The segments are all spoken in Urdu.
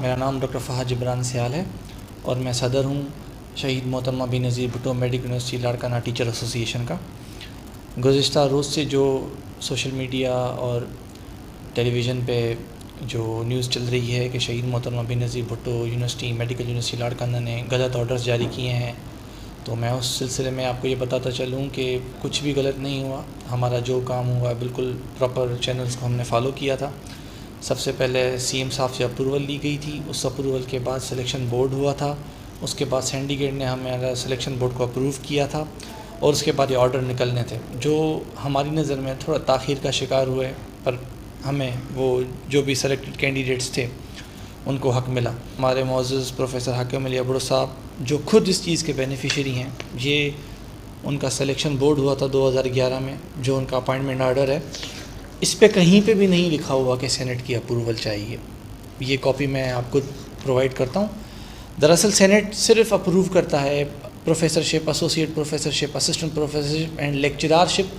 میرا نام ڈاکٹر فہد جبران سیال ہے اور میں صدر ہوں شہید محترمہ Benazir Bhutto medical university Larkana teacher ایسوسی ایشن کا۔ گزشتہ روز سے جو سوشل میڈیا اور ٹیلی ویژن پہ جو نیوز چل رہی ہے کہ شہید محترمہ Benazir Bhutto university medical university Larkana نے غلط آرڈرز جاری کیے ہیں، تو میں اس سلسلے میں آپ کو یہ بتاتا چلوں کہ کچھ بھی غلط نہیں ہوا۔ ہمارا جو کام ہوا بالکل پراپر چینلز کو ہم نے فالو کیا تھا۔ سب سے پہلے سی ایم صاحب سے اپروول لی گئی تھی، اس اپروول کے بعد سلیکشن بورڈ ہوا تھا، اس کے بعد سینڈیکیٹ نے ہمارا سلیکشن بورڈ کو اپروو کیا تھا اور اس کے بعد یہ آرڈر نکلنے تھے جو ہماری نظر میں تھوڑا تاخیر کا شکار ہوئے، پر ہمیں وہ جو بھی سلیکٹڈ کینڈیڈیٹس تھے ان کو حق ملا۔ ہمارے معزز پروفیسر حاکم علی ابڑو صاحب جو خود اس چیز کے بینیفیشری ہیں، یہ ان کا سلیکشن بورڈ ہوا تھا 2011 میں، جو ان کا اپائنٹمنٹ آرڈر ہے، اس پہ کہیں پہ بھی نہیں لکھا ہوا کہ سینٹ کی اپروول چاہیے۔ یہ کاپی میں آپ کو پرووائڈ کرتا ہوں۔ دراصل سینٹ صرف اپروو کرتا ہے professorship, associate professorship, assistant professorship and lectureship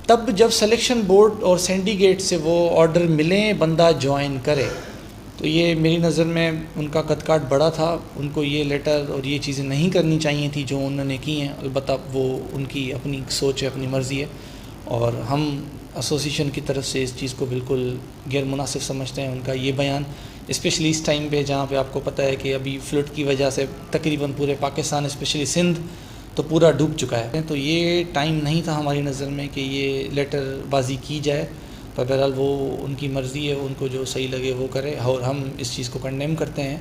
تب جب سلیکشن بورڈ اور سینڈیکیٹ سے وہ آرڈر ملیں، بندہ جوائن کرے۔ تو یہ میری نظر میں ان کا قد کاٹ بڑا تھا، ان کو یہ لیٹر اور یہ چیزیں نہیں کرنی چاہیے تھی جو انہوں نے کی ہیں۔ البتہ وہ ان کی اپنی سوچ ہے، اپنی مرضی ہے، اور ہم ایسوسیشن کی طرف سے اس چیز کو بالکل غیر مناسب سمجھتے ہیں۔ ان کا یہ بیان اسپیشلی اس ٹائم پہ جہاں پہ آپ کو پتہ ہے کہ ابھی فلڈ کی وجہ سے تقریباً پورے پاکستان اسپیشلی سندھ تو پورا ڈوب چکا ہے، تو یہ ٹائم نہیں تھا ہماری نظر میں کہ یہ لیٹر بازی کی جائے۔ پر بہرحال وہ ان کی مرضی ہے، ان کو جو صحیح لگے وہ کرے، اور ہم اس چیز کو کنڈیم کرتے ہیں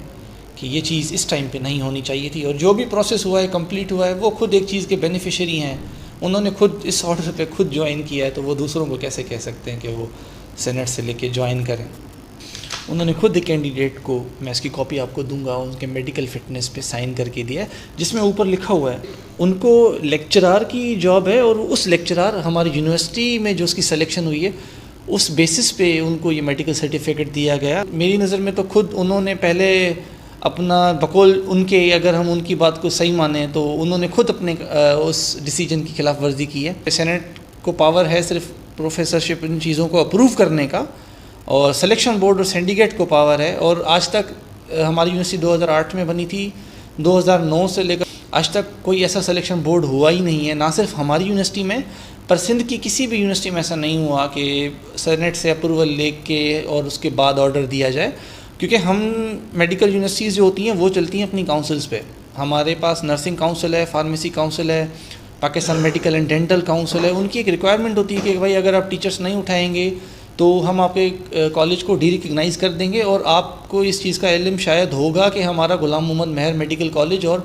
کہ یہ چیز اس ٹائم پہ نہیں ہونی چاہیے تھی۔ اور جو بھی پروسیس ہوا ہے، کمپلیٹ ہوا ہے، وہ خود ایک چیز کے بینیفیشری ہیں، انہوں نے خود اس آرڈر پہ خود جوائن کیا ہے، تو وہ دوسروں کو کیسے کہہ سکتے ہیں کہ وہ سینٹ سے لے کے جوائن کریں۔ انہوں نے خود ایک کینڈیڈیٹ کو، میں اس کی کاپی آپ کو دوں گا، ان کے میڈیکل فٹنس پہ سائن کر کے دیا ہے، جس میں اوپر لکھا ہوا ہے ان کو لیکچرار کی جاب ہے، اور اس لیکچرار ہماری یونیورسٹی میں جو اس کی سلیکشن ہوئی ہے اس بیسس پہ ان کو یہ میڈیکل سرٹیفکیٹ دیا گیا۔ میری نظر میں تو خود انہوں نے پہلے اپنا بقول ان کے، اگر ہم ان کی بات کو صحیح مانیں تو انہوں نے خود اپنے اس ڈیسیجن کی خلاف ورزی کی ہے۔ سینٹ کو پاور ہے صرف پروفیسرشپ ان چیزوں کو اپروو کرنے کا، اور سلیکشن بورڈ اور سینڈیکیٹ کو پاور ہے، اور آج تک ہماری یونیورسٹی 2008 میں بنی تھی، 2009 سے لے کر آج تک کوئی ایسا سلیکشن بورڈ ہوا ہی نہیں ہے، نہ صرف ہماری یونیورسٹی میں، پر سندھ کی کسی بھی یونیورسٹی میں ایسا نہیں ہوا کہ سینٹ سے اپروول لے کے اور اس کے بعد آرڈر دیا جائے، کیونکہ ہم میڈیکل یونیورسٹیز جو ہوتی ہیں وہ چلتی ہیں اپنی کاؤنسلز پہ۔ ہمارے پاس نرسنگ کاؤنسل ہے، فارمیسی کاؤنسل ہے، Pakistan medical and dental council ہے۔ ان کی ایک ریکوائرمنٹ ہوتی ہے کہ بھائی اگر آپ ٹیچرس نہیں اٹھائیں گے تو ہم آپ کے کالج کو ڈی ریکگنائز کر دیں گے، اور آپ کو اس چیز کا علم شاید ہوگا کہ ہمارا غلام محمد مہر میڈیکل کالج اور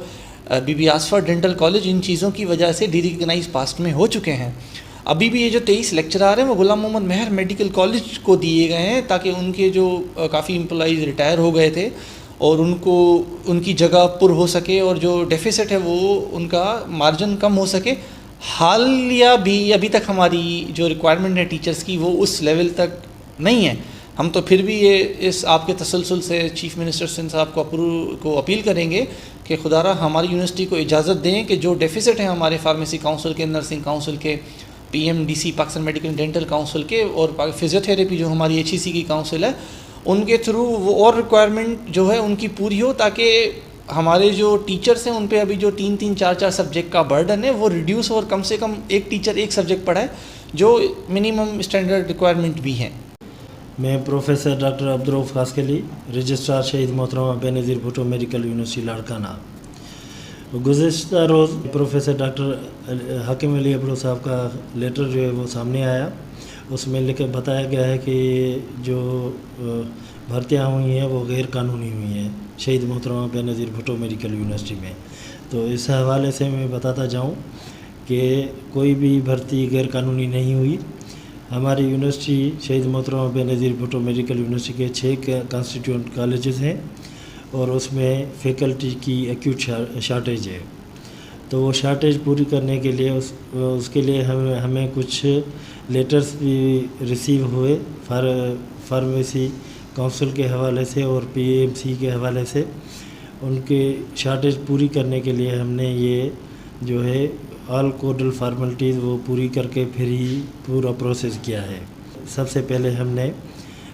Bibi Asifa dental college ان چیزوں کی وجہ سے ڈی ریکگنائز پاسٹ میں ہو چکے ہیں۔ ابھی بھی یہ جو 23 لیکچرار ہیں وہ غلام محمد مہر میڈیکل کالج کو دیے گئے ہیں، تاکہ ان کے جو کافی امپلائیز ریٹائر ہو گئے تھے اور ان کو ان کی جگہ پر ہو سکے، اور جو ڈیفیسٹ ہے وہ ان کا مارجن کم ہو سکے۔ حالیہ بھی ابھی تک ہماری جو ریکوائرمنٹ ہے ٹیچرز کی وہ اس لیول تک نہیں ہے۔ ہم تو پھر بھی یہ اس آپ کے تسلسل سے چیف منسٹر سندھ صاحب کو اپیل کریں گے کہ خدا را ہماری یونیورسٹی کو اجازت دیں کہ جو ڈیفیسٹ ہیں ہمارے فارمیسی کاؤنسل کے، نرسنگ کاؤنسل کے، P M D C Pakistan medical dental council کے، اور فزیو تھراپی جو ہماری ایچ ای سی کی کاؤنسل ہے، ان کے تھرو وہ اور ریکوائرمنٹ جو ہے ان کی پوری ہو، تاکہ ہمارے جو ٹیچرس ہیں ان پہ ابھی جو 3 4 سبجیکٹ کا برڈن ہے وہ ریڈیوس، اور کم سے کم ایک ٹیچر ایک سبجیکٹ پڑھائے، جو منیمم اسٹینڈرڈ ریکوائرمنٹ بھی ہیں۔ میں پروفیسر ڈاکٹر عبدالرؤف خاسکلی، رجسٹرار شہید محترمہ بینظیر بھٹو میڈیکل یونیورسٹی لاڑکانہ۔ گزشتہ روز پروفیسر ڈاکٹر حاکم علی ابڑو صاحب کا لیٹر جو ہے وہ سامنے آیا، اس میں بتایا گیا ہے کہ جو بھرتیاں ہوئی ہیں وہ غیر قانونی ہوئی ہیں شہید محترمہ بینظیر بھٹو میڈیکل یونیورسٹی میں۔ تو اس حوالے سے میں بتاتا جاؤں کہ کوئی بھی بھرتی غیر قانونی نہیں ہوئی۔ ہماری یونیورسٹی شہید محترمہ بینظیر بھٹو میڈیکل یونیورسٹی کے 6 کانسٹیٹیوئنٹ کالجز ہیں، اور اس میں فیکلٹی کی ایکیوٹ شارٹیج ہے۔ تو وہ شارٹیج پوری کرنے کے لیے اس کے لیے ہمیں کچھ لیٹرز بھی ریسیو ہوئے فارمیسی کونسل کے حوالے سے اور پی ایم سی کے حوالے سے۔ ان کے شارٹیج پوری کرنے کے لیے ہم نے یہ جو ہے آل کوڈل فارمیلٹیز وہ پوری کر کے پھر ہی پورا پروسیس کیا ہے۔ سب سے پہلے ہم نے